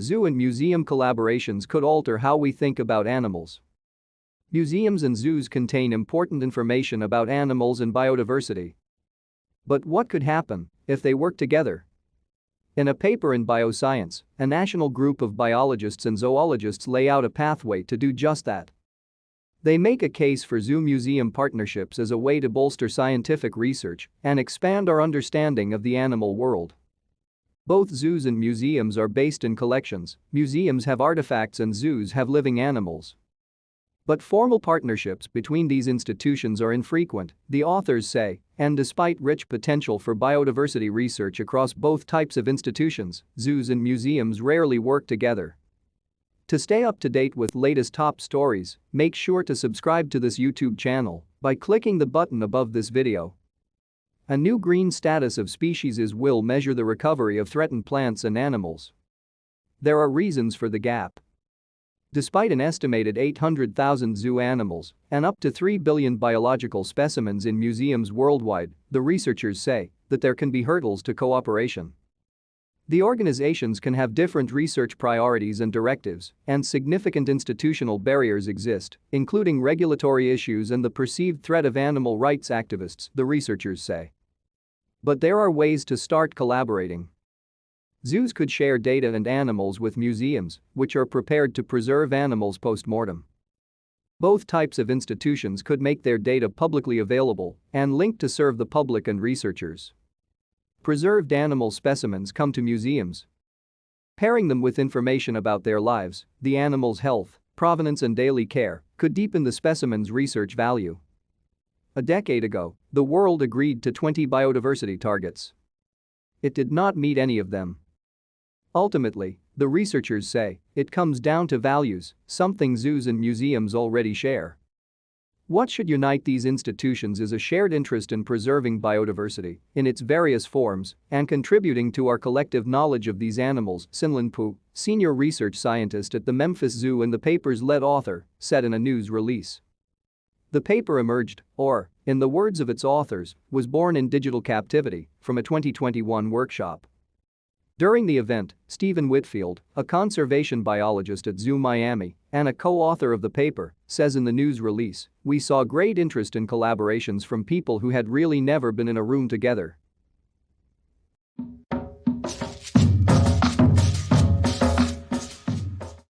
Zoo and museum collaborations could alter how we think about animals. Museums and zoos contain important information about animals and biodiversity. But what could happen if they work together? In a paper in BioScience, a national group of biologists and zoologists lay out a pathway to do just that. They make a case for zoo-museum partnerships as a way to bolster scientific research and expand our understanding of the animal world. Both zoos and museums are based in collections. Museums have artifacts and zoos have living animals. But formal partnerships between these institutions are infrequent, the authors say, and despite rich potential for biodiversity research across both types of institutions, zoos and museums rarely work together. To stay up to date with latest top stories, make sure to subscribe to this YouTube channel by clicking the button above this video. A new green status of species will measure the recovery of threatened plants and animals. There are reasons for the gap. Despite an estimated 800,000 zoo animals and up to 3 billion biological specimens in museums worldwide, the researchers say that there can be hurdles to cooperation. The organizations can have different research priorities and directives, and significant institutional barriers exist, including regulatory issues and the perceived threat of animal rights activists, the researchers say. But there are ways to start collaborating. Zoos could share data and animals with museums, which are prepared to preserve animals post-mortem. Both types of institutions could make their data publicly available and linked to serve the public and researchers. Preserved animal specimens come to museums. Pairing them with information about their lives, the animal's health, provenance and daily care could deepen the specimen's research value. A decade ago, the world agreed to 20 biodiversity targets. It did not meet any of them. Ultimately, the researchers say, it comes down to values, something zoos and museums already share. What should unite these institutions is a shared interest in preserving biodiversity in its various forms and contributing to our collective knowledge of these animals, Sinlin Pu, senior research scientist at the Memphis Zoo and the paper's lead author, said in a news release. The paper emerged, or, in the words of its authors, was born in digital captivity from a 2021 workshop. During the event, Stephen Whitfield, a conservation biologist at Zoo Miami and a co-author of the paper, says in the news release, "We saw great interest in collaborations from people who had really never been in a room together."